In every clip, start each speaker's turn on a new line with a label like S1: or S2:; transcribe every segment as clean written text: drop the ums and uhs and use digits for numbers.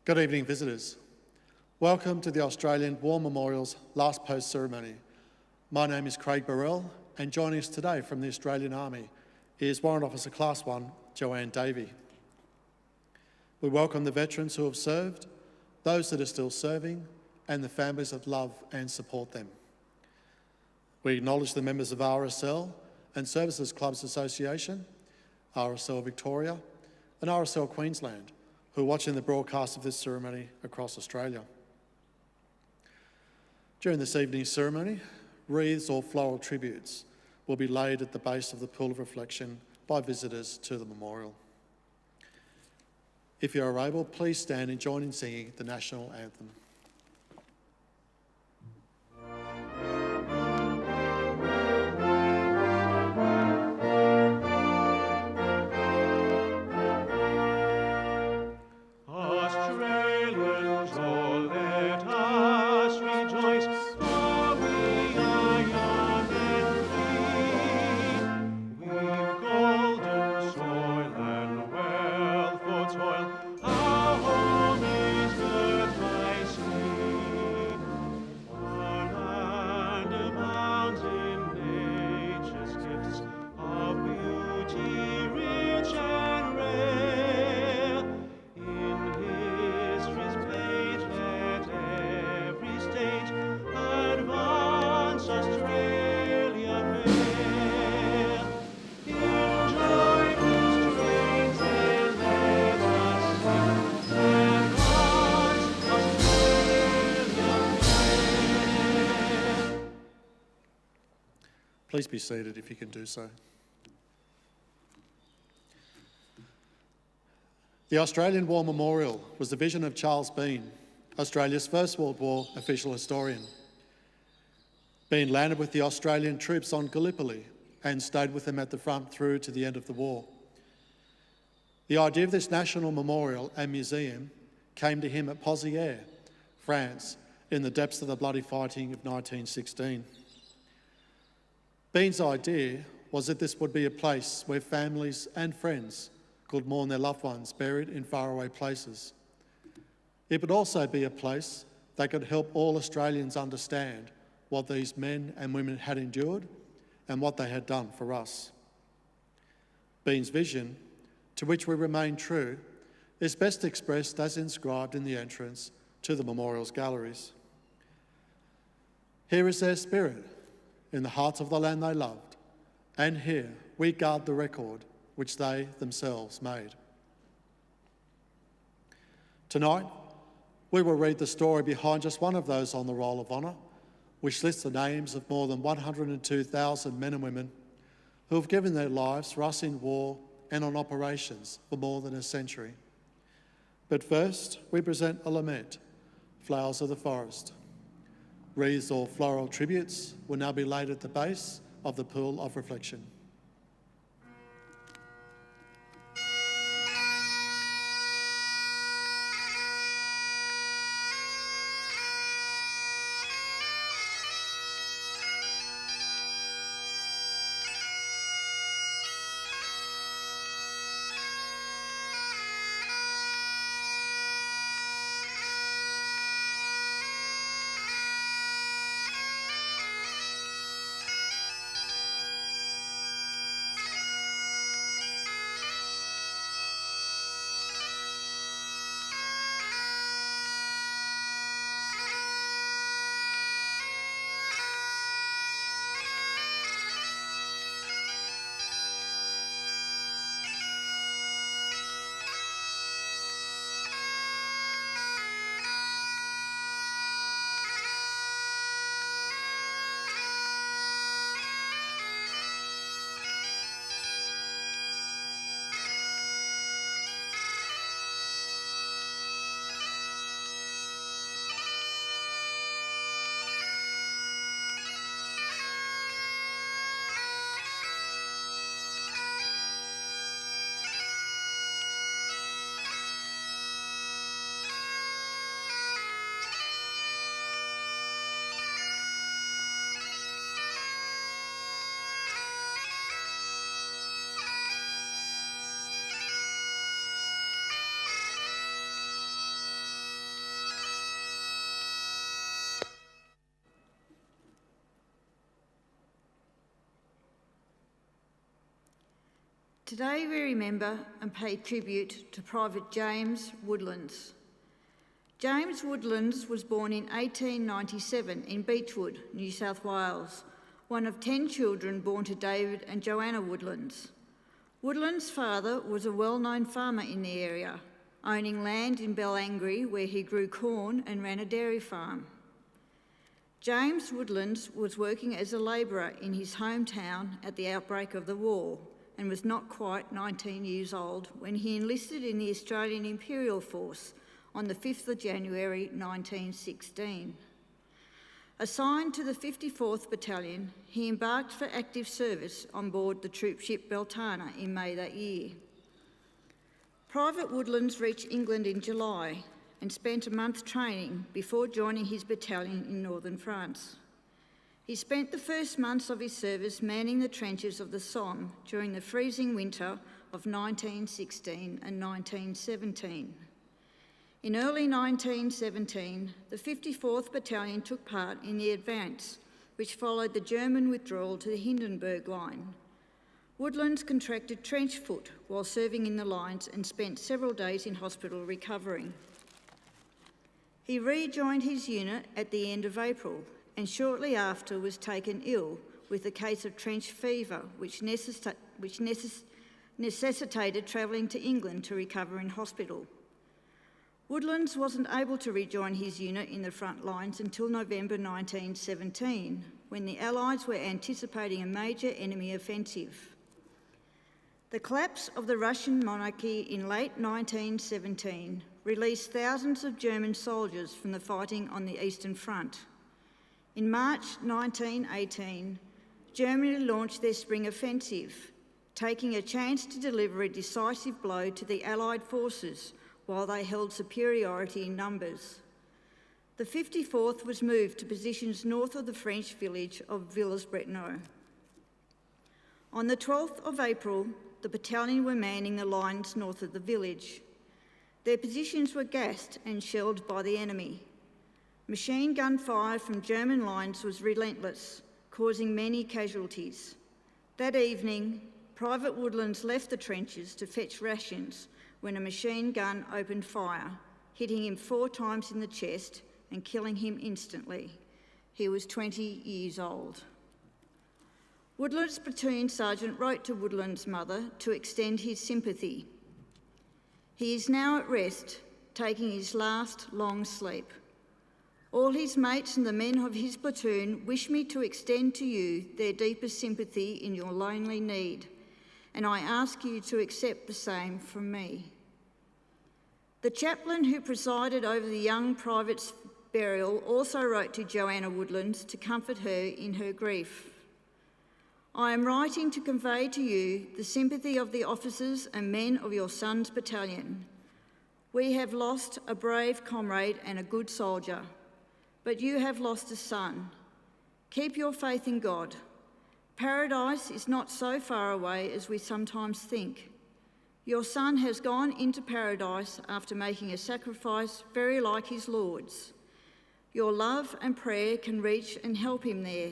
S1: Good evening, visitors. Welcome to the Australian War Memorial's last post ceremony. My name is Craig Burrell, and joining us today from the Australian Army is Warrant Officer Class 1, Joanne Davey. We welcome the veterans who have served, those that are still serving, and the families that love and support them. We acknowledge the members of RSL and Services Clubs Association, RSL Victoria, and RSL Queensland, who are watching the broadcast of this ceremony across Australia. During this evening's ceremony, wreaths or floral tributes will be laid at the base of the pool of reflection by visitors to the memorial. If you are able, please stand and join in singing the national anthem. Please be seated if you can do so. The Australian War Memorial was the vision of Charles Bean, Australia's First World War official historian. Bean landed with the Australian troops on Gallipoli and stayed with them at the front through to the end of the war. The idea of this national memorial and museum came to him at Pozières, France, in the depths of the bloody fighting of 1916. Bean's idea was that this would be a place where families and friends could mourn their loved ones buried in faraway places. It would also be a place that could help all Australians understand what these men and women had endured and what they had done for us. Bean's vision, to which we remain true, is best expressed as inscribed in the entrance to the memorial's galleries. Here is their spirit, in the hearts of the land they loved, and here we guard the record which they themselves made. Tonight, we will read the story behind just one of those on the Roll of Honour, which lists the names of more than 102,000 men and women who have given their lives for us in war and on operations for more than a century. But first, we present a lament, Flowers of the Forest. Wreaths or floral tributes will now be laid at the base of the pool of reflection.
S2: Today we remember and pay tribute to Private James Woodlands. James Woodlands was born in 1897 in Beechwood, New South Wales, one of 10 children born to David and Joanna Woodlands. Woodlands' father was a well-known farmer in the area, owning land in Belangry where he grew corn and ran a dairy farm. James Woodlands was working as a labourer in his hometown at the outbreak of the war and was not quite 19 years old when he enlisted in the Australian Imperial Force on the 5th of January 1916. Assigned to the 54th Battalion, he embarked for active service on board the troopship Beltana in May that year. Private Woodlands reached England in July and spent a month training before joining his battalion in northern France. He spent the first months of his service manning the trenches of the Somme during the freezing winter of 1916 and 1917. In early 1917, the 54th Battalion took part in the advance, which followed the German withdrawal to the Hindenburg Line. Woodlands contracted trench foot while serving in the lines and spent several days in hospital recovering. He rejoined his unit at the end of April and shortly after was taken ill with a case of trench fever, which necessitated travelling to England to recover in hospital. Woodlands wasn't able to rejoin his unit in the front lines until November 1917, when the Allies were anticipating a major enemy offensive. The collapse of the Russian monarchy in late 1917 released thousands of German soldiers from the fighting on the Eastern Front. In March 1918, Germany launched their spring offensive, taking a chance to deliver a decisive blow to the Allied forces while they held superiority in numbers. The 54th was moved to positions north of the French village of Villers-Bretonneux. On the 12th of April, the battalion were manning the lines north of the village. Their positions were gassed and shelled by the enemy. Machine gun fire from German lines was relentless, causing many casualties. That evening, Private Woodlands left the trenches to fetch rations when a machine gun opened fire, hitting him 4 times in the chest and killing him instantly. He was 20 years old. Woodlands' platoon sergeant wrote to Woodlands' mother to extend his sympathy. He is now at rest, taking his last long sleep. All his mates and the men of his platoon wish me to extend to you their deepest sympathy in your lonely need, and I ask you to accept the same from me. The chaplain who presided over the young private's burial also wrote to Joanna Woodlands to comfort her in her grief. I am writing to convey to you the sympathy of the officers and men of your son's battalion. We have lost a brave comrade and a good soldier, but you have lost a son. Keep your faith in God. Paradise is not so far away as we sometimes think. Your son has gone into paradise after making a sacrifice very like his Lord's. Your love and prayer can reach and help him there,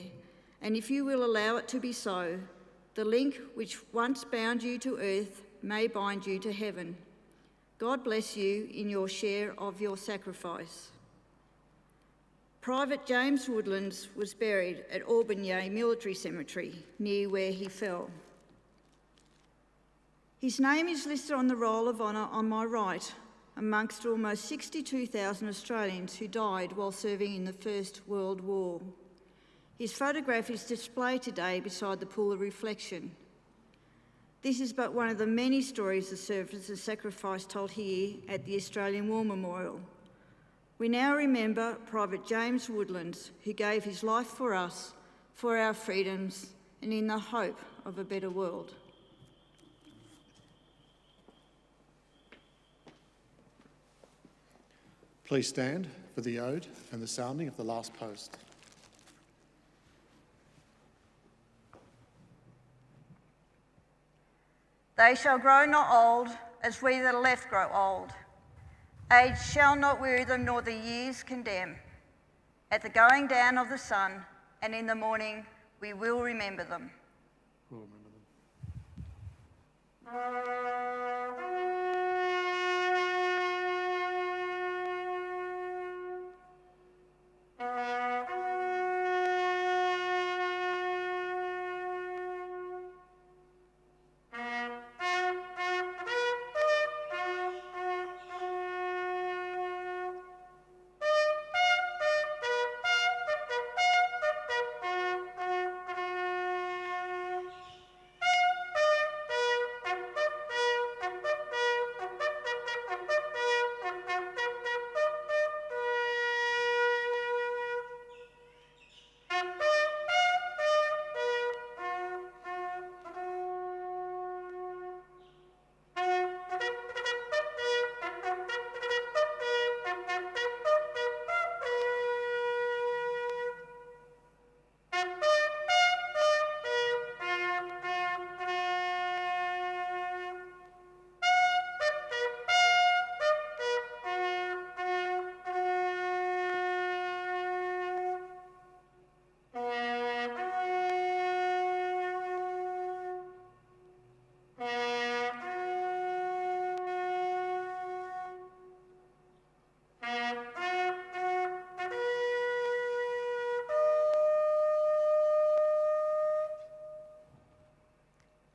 S2: and if you will allow it to be so, the link which once bound you to earth may bind you to heaven. God bless you in your share of your sacrifice. Private James Woodlands was buried at Auburn Military Cemetery, near where he fell. His name is listed on the Roll of Honour on my right, amongst almost 62,000 Australians who died while serving in the First World War. His photograph is displayed today beside the pool of reflection. This is but one of the many stories of service and sacrifice told here at the Australian War Memorial. We now remember Private James Woodlands, who gave his life for us, for our freedoms, and in the hope of a better world.
S1: Please stand for the ode and the sounding of the last post.
S2: They shall grow not old, as we that are left grow old. Age shall not weary them, nor the years condemn. At the going down of the sun, and in the morning, we will remember them.
S1: We'll remember them.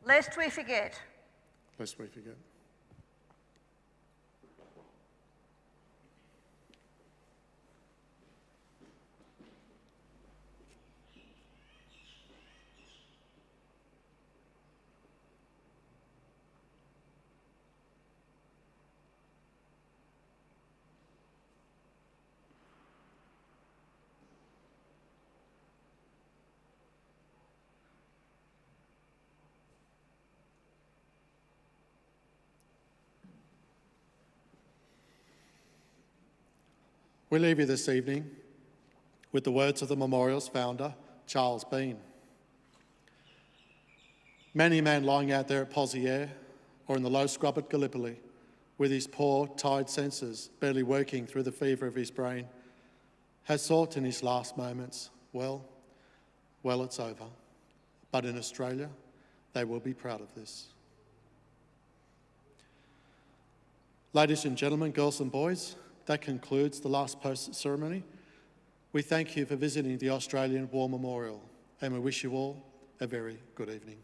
S2: Lest we forget,
S1: Lest we forget. We leave you this evening with the words of the memorial's founder, Charles Bean. Many a man lying out there at Poziere or in the low scrub at Gallipoli, with his poor, tired senses barely working through the fever of his brain, has thought in his last moments, well, it's over. But in Australia, they will be proud of this. Ladies and gentlemen, girls and boys, that concludes the last post ceremony. We thank you for visiting the Australian War Memorial, and we wish you all a very good evening.